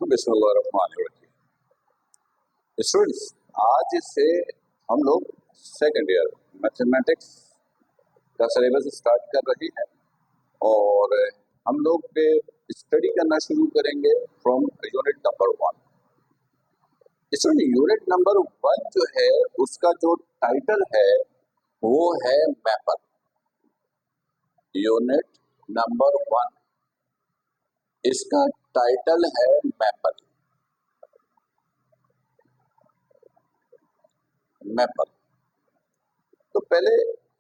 बिस्मिल्लाहिर्रहमानिर्रहीम। स्टूडेंट्स, आज से हम लोग सेकेंड ईयर मैथमेटिक्स का सिलेबस स्टार्ट कर रहे हैं और हम लोग स्टडी करना शुरू करेंगे from unit number 1। Student, unit number 1 जो है उसका जो टाइटल है वो है मैपल। यूनिट नंबर 1 इसका टाइटल है मैपल। तो पहले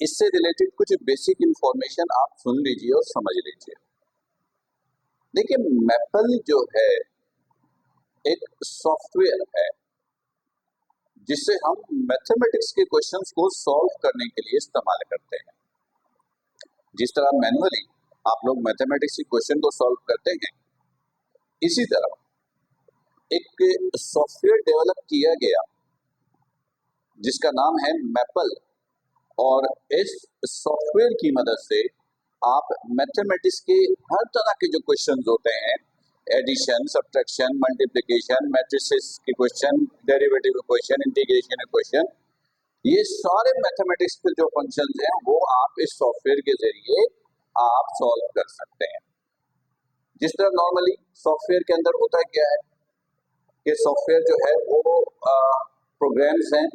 इससे रिलेटेड कुछ बेसिक इंफॉर्मेशन आप सुन लीजिए और समझ लीजिए। देखिए, मैपल जो है एक सॉफ्टवेयर है जिसे हम मैथमेटिक्स के क्वेश्चंस को सॉल्व करने के लिए इस्तेमाल करते हैं। जिस तरह मैनुअली आप लोग मैथमेटिक्स के क्वेश्चन को सॉल्व करते हैं, इसी तरह एक सॉफ्टवेयर डेवलप किया गया जिसका नाम है मैपल, और इस सॉफ्टवेयर की मदद से आप मैथमेटिक्स के हर तरह के जो क्वेश्चंस होते हैं, एडिशन, सब्ट्रैक्शन, मल्टीप्लिकेशन, मैट्रिसेस के question, derivative question, integration question, ये सारे मैथमेटिक्स के जो फंक्शंस हैं वो आप इस सॉफ्टवेयर के जरिए आप सॉल्व कर सकते हैं। जिस तरह नॉर्मली सॉफ्टवेयर के अंदर होता क्या है कि सॉफ्टवेयर जो है वो प्रोग्राम्स हैं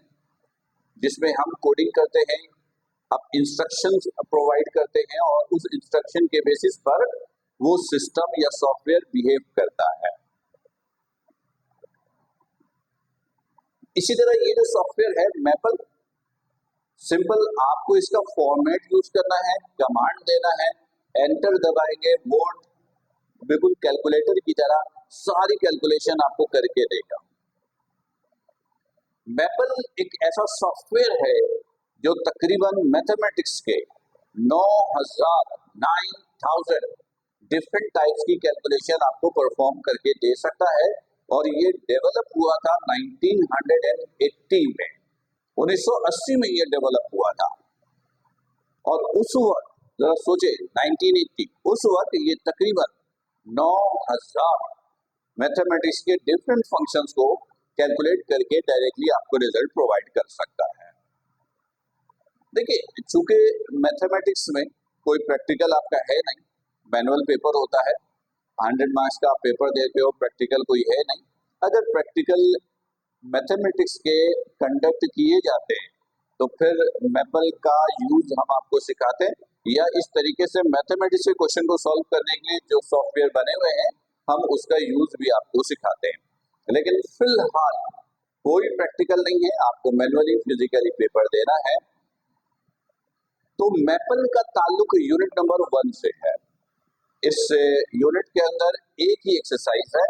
जिसमें हम कोडिंग करते हैं, अब इंस्ट्रक्शंस प्रोवाइड करते हैं और उस इंस्ट्रक्शन के बेसिस पर वो सिस्टम या सॉफ्टवेयर बिहेव करता है। इसी तरह ये जो सॉफ्टवेयर है मैपल, सिंपल आपको इसका फॉर्मेट यूज करना है, कमांड देना है, एंटर दबाएंगे, मोड बिल्कुल कैलकुलेटर की तरह सारी कैलकुलेशन आपको करके देगा। मैपल एक ऐसा सॉफ्टवेयर है जो तकरीबन मैथमेटिक्स के 9,000 डिफरेंट टाइप्स की कैलकुलेशन आपको परफॉर्म करके दे सकता है, और ये डेवलप हुआ था 1980 में, 1980 में ये डेवलप हुआ था। और उस वक्त जरा सोचे 1980, उस वक्त ये तकरीबन 9,000 मैथमेटिक्स के डिफरेंट फंक्शंस को कैलकुलेट करके डायरेक्टली आपको रिजल्ट प्रोवाइड कर सकता है। देखिए, चूंकि मैथमेटिक्स में कोई प्रैक्टिकल आपका है नहीं, मैनुअल पेपर होता है, 100 मार्क्स का आप पेपर देते हो, प्रैक्टिकल कोई है नहीं। अगर प्रैक्टिकल मैथमेटिक्स के कंडक्ट किए जाते हैं तो फिर मैपल का यूज हम आपको सिखाते हैं, या इस तरीके से मैथमेटिक्स के क्वेश्चन को सॉल्व करने के लिए जो सॉफ्टवेयर बने हुए हैं हम उसका यूज भी आपको सिखाते हैं। लेकिन फिलहाल कोई प्रैक्टिकल नहीं है, आपको मैनुअली फिजिकली पेपर देना है। तो मैपल का ताल्लुक यूनिट नंबर 1 से है। इस यूनिट के अंदर एक ही एक्सरसाइज है।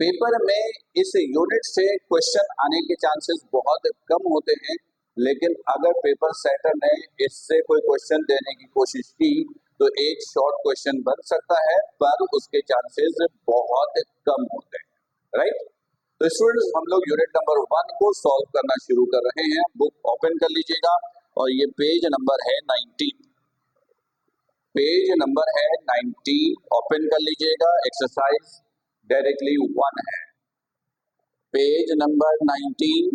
पेपर में इस यूनिट से क्वेश्चन आने के चांसेस बहुत कम होते हैं, लेकिन अगर पेपर सेटर ने इससे कोई क्वेश्चन देने की कोशिश की तो एक शॉर्ट क्वेश्चन बन सकता है, पर उसके चांसेस बहुत कम होते हैं। राइट? तो स्टूडेंट्स, हम लोग यूनिट नंबर 1 को सॉल्व करना शुरू कर रहे हैं। बुक ओपन कर लीजिएगा और ये पेज नंबर है 19। पेज नंबर है 19, ओपन कर लीजिएगा। एक्सरसाइज डायरेक्टली 1 है। पेज नंबर 19,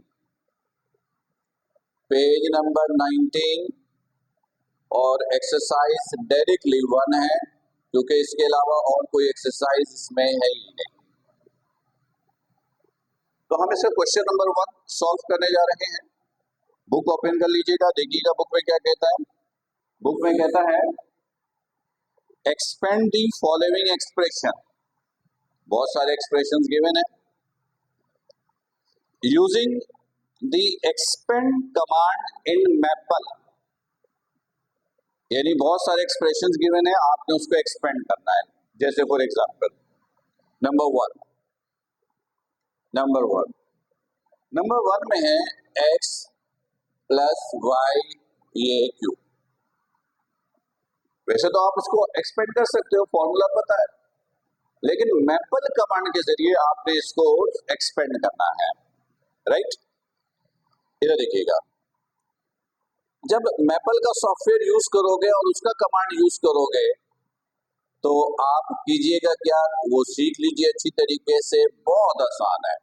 पेज नंबर 19 और एक्सरसाइज डायरेक्टली 1 है, क्योंकि इसके अलावा और कोई एक्सरसाइज इसमें है ही नहीं। तो हम इसे क्वेश्चन नंबर 1 सॉल्व करने जा रहे हैं। बुक ओपन कर लीजिएगा, देखिएगा बुक में क्या कहता है। बुक में कहता है एक्सपेंड दी फॉलोइंग एक्सप्रेशन। बहुत सारे एक्सप्रेशंस गिवन है। Using the expand command in maple, यानी बहुत सारे एक्सप्रेशंस गिवन है, आपने उसको एक्सपेंड करना है। जैसे फॉर एग्जांपल नंबर 1 में है x प्लस वाई ये क्यू। वैसे तो आप उसको एक्सपेंड कर सकते हो, फॉर्मूला पता है, लेकिन मैपल कमांड के जरिए आपने इसको एक्सपेंड करना है। राइट? इधर देखिएगा, जब मैपल का सॉफ्टवेयर यूज करोगे और उसका कमांड यूज करोगे तो आप कीजिएगा क्या, वो सीख लीजिए अच्छी तरीके से, बहुत आसान है।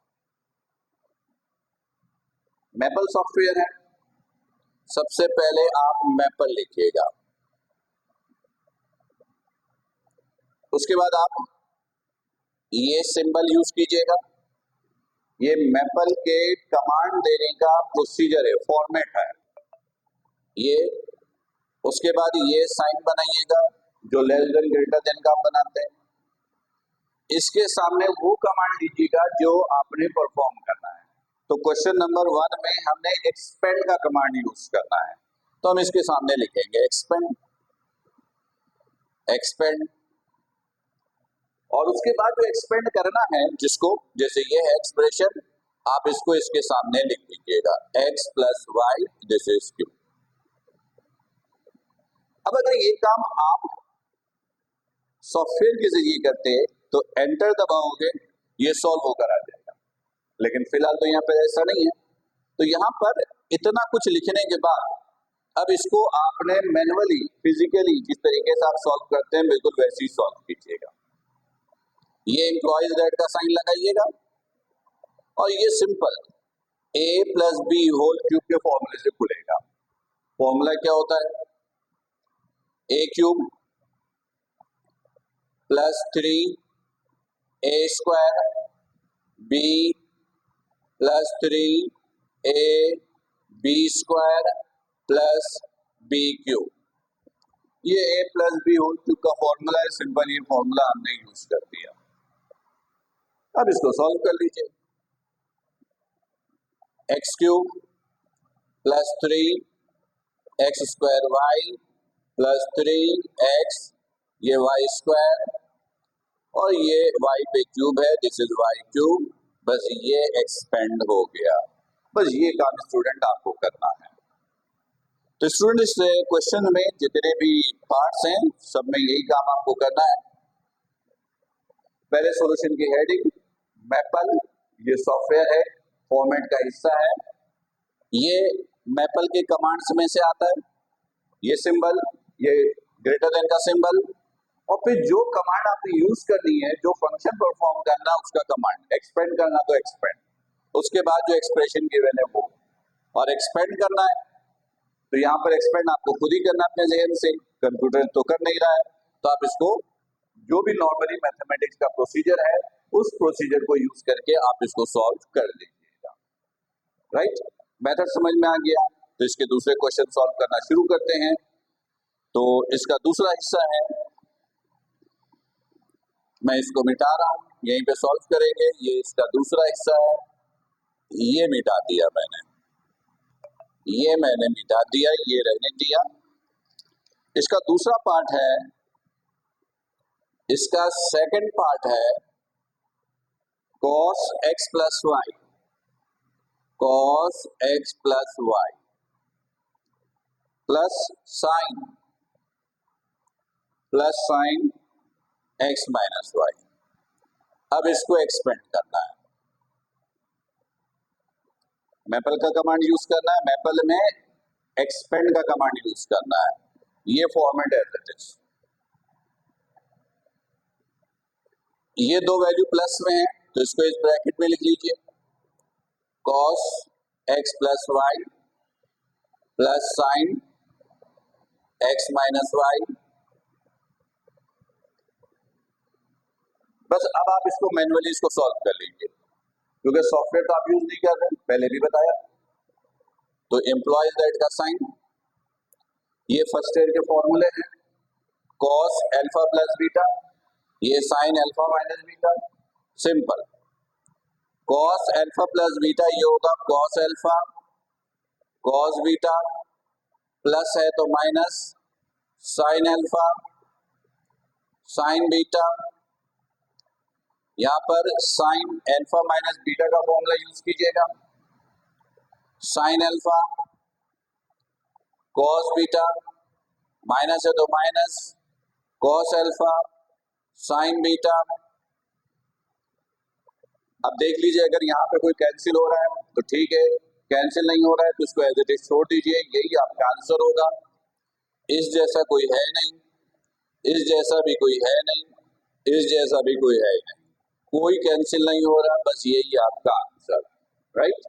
मैपल सॉफ्टवेयर है। सबसे पहले आप मैपल लिखिएगा, उसके बाद आप ये सिंबल यूज कीजिएगा। ये मैपल के कमांड देने का प्रोसीजर है, फॉर्मेट है ये। उसके बाद ये साइन बनाइएगा जो लेस देन ग्रेटर देन का आप बनाते हैं। इसके सामने वो कमांड दीजिएगा जो आपने परफॉर्म करना है। तो क्वेश्चन नंबर 1 में हमने एक्सपेंड का कमांड यूज करना है, तो हम इसके सामने लिखेंगे एक्सपेंड, एक्सपेंड। और उसके बाद जो एक्सपेंड करना है जिसको, जैसे ये है एक्सप्रेशन, आप इसको इसके सामने लिख लीजिएगा, x plus why this is Q. अब अगर ये काम आप सॉफ्टवेयर के जरिए करते तो एंटर दबाओगे, ये सॉल्व होकर आ जाएगा। लेकिन फिलहाल तो यहाँ पर ऐसा नहीं है, तो यहाँ पर इतना कुछ लिखने के बाद अब इसको आपने मैन्युअली, फिजिकली जिस तरीके से आप सॉल्व करते हैं बिल्कुल वैसे ही सॉल्व कीजिएगा। ये एम्प्लॉइज रेट का साइन लगाइएगा और ये simple a plus b whole cube के फॉर्मूले से खुलेगा। फॉर्मूला क्या होता है, a cube plus 3 a square b plus 3 a b square plus b cube. ये a plus b whole cube का फॉर्मूला है, सिंपल ये फॉर्मूला हमने यूज कर दिया। अब इसको सॉल्व कर लीजिए, x cube plus 3 x square y plus 3 x, ये वाई स्क्वायर और ये वाई पे क्यूब है, दिस इज वाई क्यूब। बस ये एक्सपेंड हो गया। बस ये काम स्टूडेंट आपको करना है। तो स्टूडेंट इस क्वेश्चन में जितने भी पार्ट्स हैं सब में यही काम आपको करना है। पहले सॉल्यूशन की हेडिंग, मैपल ये सॉफ्टवेयर है, फॉर्मेट का हिस्सा है। ये मैपल के कमांड्स में से आता है, ये सिंबल, ये ग्रेटर देन का सिंबल, और फिर जो कमांड आपने यूज करनी है, जो फंक्शन परफॉर्म करना उसका कमांड, एक्सपेंड करना तो एक्सपेंड, उसके बाद जो एक्सप्रेशन गिवन है वो, और एक्सपेंड करना है तो यहाँ पर एक्सपेंड आपको खुद ही करना अपने जहन से, कंप्यूटर तो कर नहीं रहा है। तो आप इसको जो भी नॉर्मली मैथमेटिक्स का प्रोसीजर है उस प्रोसीजर को यूज करके आप इसको सॉल्व कर लीजिएगा। राइट, मेथड समझ में आ गया। तो इसके दूसरे क्वेश्चन सॉल्व करना शुरू करते हैं। तो इसका दूसरा हिस्सा है, मैं इसको मिटा रहा हूं, यहीं पे सॉल्व करेंगे। ये इसका दूसरा हिस्सा है, ये मिटा दिया मैंने, ये मैंने मिटा दिया, ये रहने दिया। इसका दूसरा पार्ट है, इसका सेकंड पार्ट है cos x plus y, cos x plus y plus sine x minus y. अब इसको एक्सपेंड करना है, मैपल का कमांड यूज करना है, मैपल में एक्सपेंड का कमांड यूज करना है। ये फॉर्मेट एज इट इज, ये दो वैल्यू प्लस में है तो इसको इस ब्रैकेट में लिख लीजिए, cos x plus y plus sine x minus y. बस अब आप इसको मैन्युअली इसको सॉल्व कर लीजिए, क्योंकि सॉफ्टवेयर तो आप यूज नहीं कर रहे, पहले भी बताया। तो एम्प्लॉइज रेट का साइन, ये फर्स्ट ईयर के फॉर्मूले हैं, cos अल्फा प्लस बीटा, ये sine alpha minus beta, simple. cos alpha plus beta ये होगा cos alpha cos beta, plus है तो minus sine alpha sign beta. यहां पर साइन अल्फा माइनस बीटा का फॉर्मूला यूज कीजिएगा, sine alpha cos beta, minus है तो minus cos alpha sign beta. अब देख लीजिए, अगर यहाँ पे कोई कैंसिल हो रहा है तो ठीक है, कैंसिल नहीं हो रहा है तो इसको एज इट इज छोड़ दीजिए, यही आपका आंसर होगा। इस जैसा कोई है नहीं, इस जैसा भी कोई है नहीं, इस जैसा भी कोई है नहीं, कोई कैंसिल नहीं हो रहा, बस यही आपका आंसर, राइट।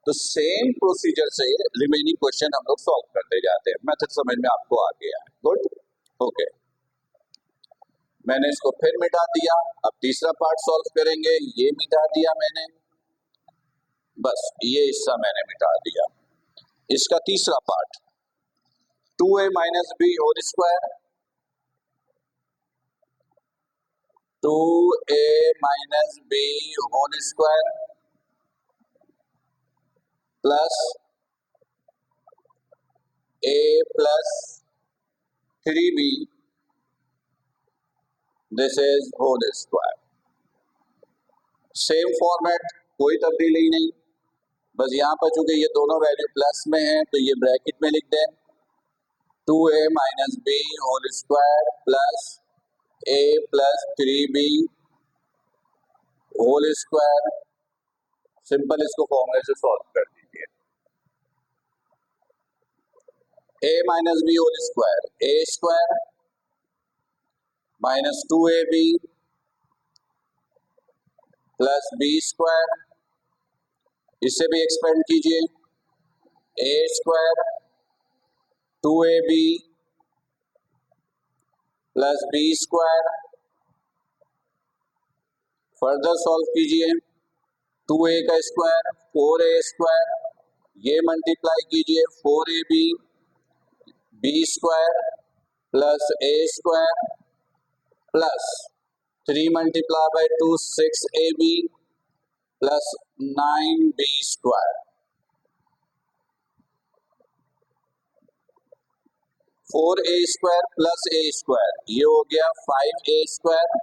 तो सेम प्रोसीजर से रिमेनिंग क्वेश्चन हम लोग सॉल्व करते जाते हैं। मेथड समझ में आपको आ गया है, गुड, ओके। मैंने इसको फिर मिटा दिया, अब तीसरा पार्ट सॉल्व करेंगे। ये मिटा दिया मैंने, बस ये हिस्सा मैंने मिटा दिया। इसका तीसरा part 2a minus b whole square, 2a minus b whole square plus a plus 3b, this is whole square. Same format, कोई तब्दीली नहीं, बस यहाँ पर चूंकि ये दोनों वैल्यू प्लस में है तो ये ब्रैकेट में लिख दें, 2a minus b whole square plus a plus 3b whole square. Simple इसको फॉर्मूले से सॉल्व कर दीजिए। a minus b whole square, a square minus 2ab plus b square, इससे भी एक्सपेंड कीजिए, a square 2ab plus b square, further solve कीजिए, 2a का स्क्वायर 4a स्क्वायर, ये मल्टीप्लाई कीजिए 4ab b square plus a square plus 3 multiply by 2 6ab plus 9b square, 4a square plus a square, ये हो गया 5a square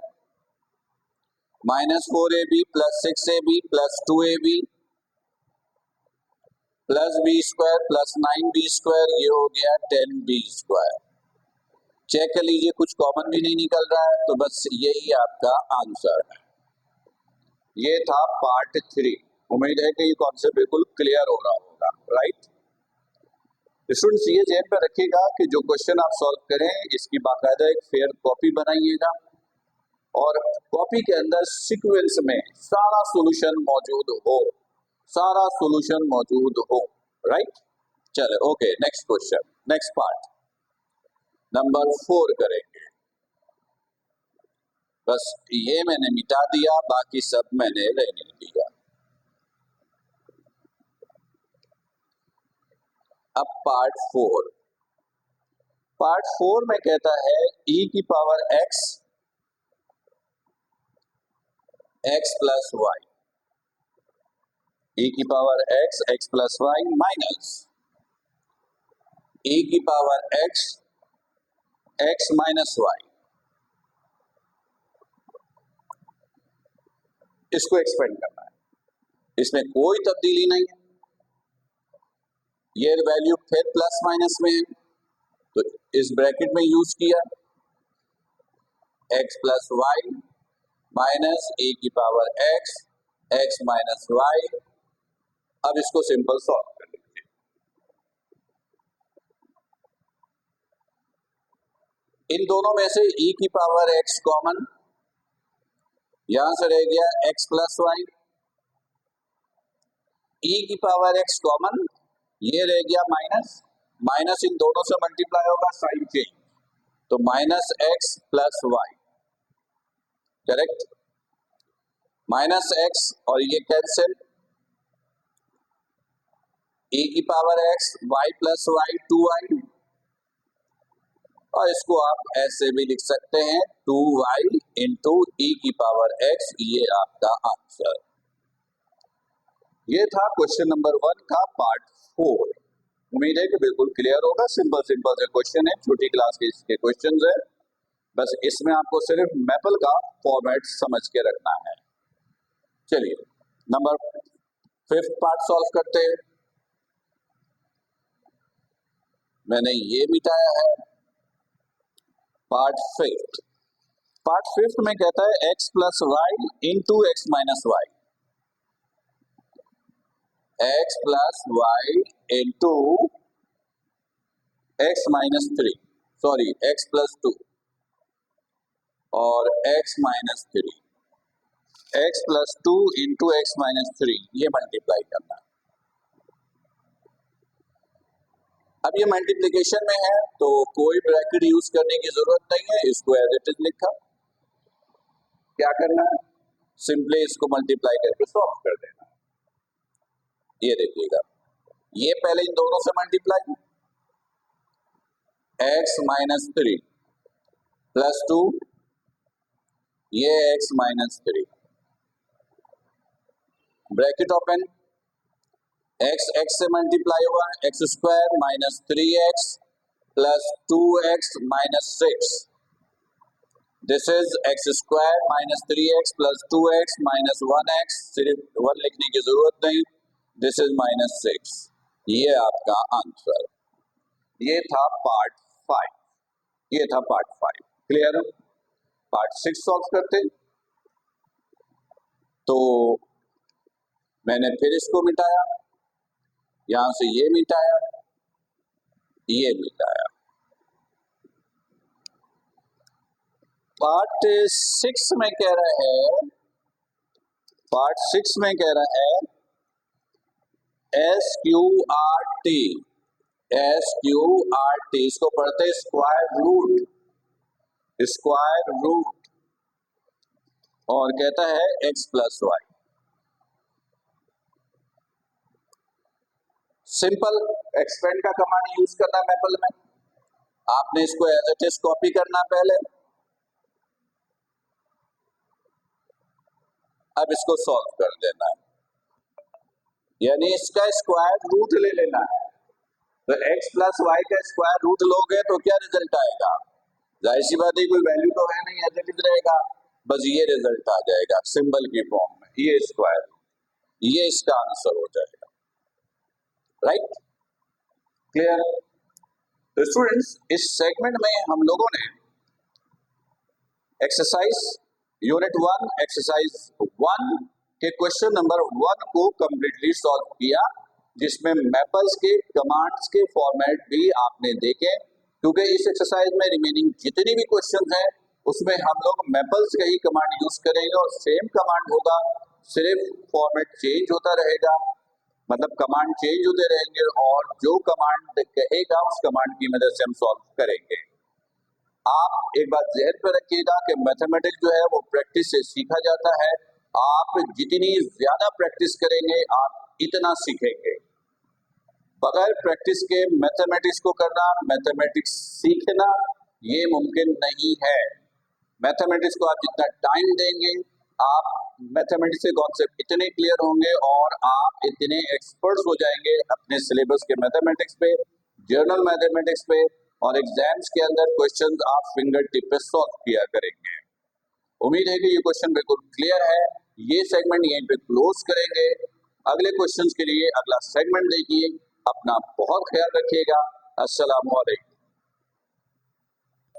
minus 4ab plus 6ab plus 2ab plus b square plus 9b square, ये हो गया 10b square. Check कर लीजिए, कुछ common भी नहीं निकल रहा है, तो बस यही आपका आंसर है। ये था पार्ट 3। उम्मीद है कि ये कॉन्सेप्ट बिल्कुल क्लियर हो रहा होगा, राइट। स्टूडेंट्स ये ध्यान में रखिएगा कि जो क्वेश्चन आप सॉल्व करें इसकी बाकायदा एक फेयर कॉपी बनाइएगा और कॉपी के अंदर सीक्वेंस में सारा सॉल्यूशन मौजूद हो, सारा सॉल्यूशन मौजूद हो, राइट। चले okay, next question, next part number 4 करेंगे। बस ये मैंने मिटा दिया, बाकी सब मैंने रहने दिया। अब पार्ट 4, पार्ट 4 में कहता है e की power x x plus y, e की power x x plus y minus e की power x x minus y. इसको एक्सपेंड करना है, इसमें कोई तब्दीली नहीं है, ये वैल्यू फिर प्लस माइनस में है तो इस ब्रैकेट में यूज किया, x plus y minus e की power x x minus y. अब इसको सिंपल सॉल्व कर लीजिए। इन दोनों में से e की पावर x कॉमन, यहां से रह गया x प्लस वाई, e की पावर x कॉमन, ये रह गया माइनस, माइनस इन दोनों से मल्टीप्लाई होगा साइन चेंज, तो minus x plus y, correct, minus x और ये कैंसिल, e की power x y plus y 2y, और इसको आप ऐसे भी लिख सकते हैं 2y इंटू ई की पावर x, ये आपका आंसर। ये था क्वेश्चन नंबर 1 का पार्ट 4। उम्मीद है कि बिल्कुल क्लियर होगा। सिंपल सिंपल से क्वेश्चन है, छोटी क्लास के इसके क्वेश्चन है, बस इसमें आपको सिर्फ मैपल का फॉर्मेट समझ के रखना है। चलिए नंबर 5 पार्ट सॉल्व करते हैं। मैंने ये मिटाया है। पार्ट 5, पार्ट 5 में कहता है x plus y into x minus y, x plus y into x minus 3, sorry x plus 2, और x minus 3, x plus 2 into x minus 3, ये मल्टीप्लाई करना है। अब ये मल्टीप्लिकेशन में है तो कोई ब्रैकेट यूज करने की जरूरत नहीं है, इसको एज इट इज लिखा। क्या करना है, सिंपली इसको मल्टीप्लाई करके सॉल्व कर देना। ये देखिएगा, ये पहले इन दोनों से मल्टीप्लाई, x माइनस 3 प्लस 2, ये x minus 3, bracket open, x x से मल्टीप्लाई हुआ, x square minus 3x plus 2x minus 6, this is x square minus 3x plus 2x minus 1x, सिर्फ 1 लिखने की जरूरत नहीं, दिस इज माइनस 6। ये आपका आंसर। ये था पार्ट 5, ये था पार्ट 5। क्लियर? पार्ट 6 सॉल्व करते। तो मैंने फिर इसको मिटाया, यहां से ये मिटाया, ये मिटाया। पार्ट 6 में कह रहा है, पार्ट 6 में कह रहा है SQRT, SQRT, इसको पढ़ते स्क्वायर रूट, स्क्वायर रूट, और कहता है x plus y. Simple expand का कमांड यूज करना मैपल में, आपने इसको एज इट इज कॉपी करना पहले, अब इसको सॉल्व कर देना है, यानी इसका स्क्वायर रूट ले लेना है। तो x प्लस वाई का स्क्वायर रूट लोगे तो क्या रिजल्ट आएगा? जाहिर सी बात है, कोई वैल्यू तो है नहीं, एज इट इज रहेगा, बस ये रिजल्ट आ जाएगा सिंबल की फॉर्म में, ये स्क्वायर, ये इसका आंसर हो जाएगा। राइट? क्लियर? तो स्टूडेंट्स, इस सेगमेंट में हम लोगों ने एक्सरसाइज यूनिट 1 एक्सरसाइज 1 के क्वेश्चन नंबर 1 को कंप्लीटली सॉल्व किया, जिसमें मैपल्स के कमांड्स के फॉर्मेट भी आपने देखे, क्योंकि इस एक्सरसाइज में रिमेनिंग जितनी भी क्वेश्चन हैं उसमें हम लोग मैपल्स का ही कमांड यूज करेंगे और सेम कमांड होगा, सिर्फ फॉर्मेट चेंज होता रहेगा, मतलब कमांड चेंज होते रहेंगे और जो कमांड कहेगा उस कमांड की मदद से हम सॉल्व करेंगे। आप एक बात ज़हन पे रखिएगा कि मैथमेटिक्स जो है वो प्रैक्टिस से सीखा जाता है। आप जितनी ज्यादा प्रैक्टिस करेंगे आप इतना सीखेंगे। बगैर प्रैक्टिस के मैथमेटिक्स को करना, मैथमेटिक्स सीखना ये मुमकिन नहीं है। मैथमेटिक्स को आप जितना टाइम देंगे, आप मैथमेटिक्स के कॉन्सेप्ट इतने क्लियर होंगे और आप इतने एक्सपर्ट्स हो जाएंगे अपने सिलेबस के मैथमेटिक्स पे, जर्नल मैथमेटिक्स पे, और एग्जाम्स के अंदर क्वेश्चंस आप फिंगर टिप पे सॉल्व किया करेंगे। उम्मीद है कि ये क्वेश्चन बिल्कुल क्लियर है। ये सेगमेंट यहीं पे क्लोज करेंगे। अगले क्वेश्चंस के लिए अगला सेगमेंट देखिए। अपना बहुत ख्याल रखिएगा। अस्सलाम वालेकुम।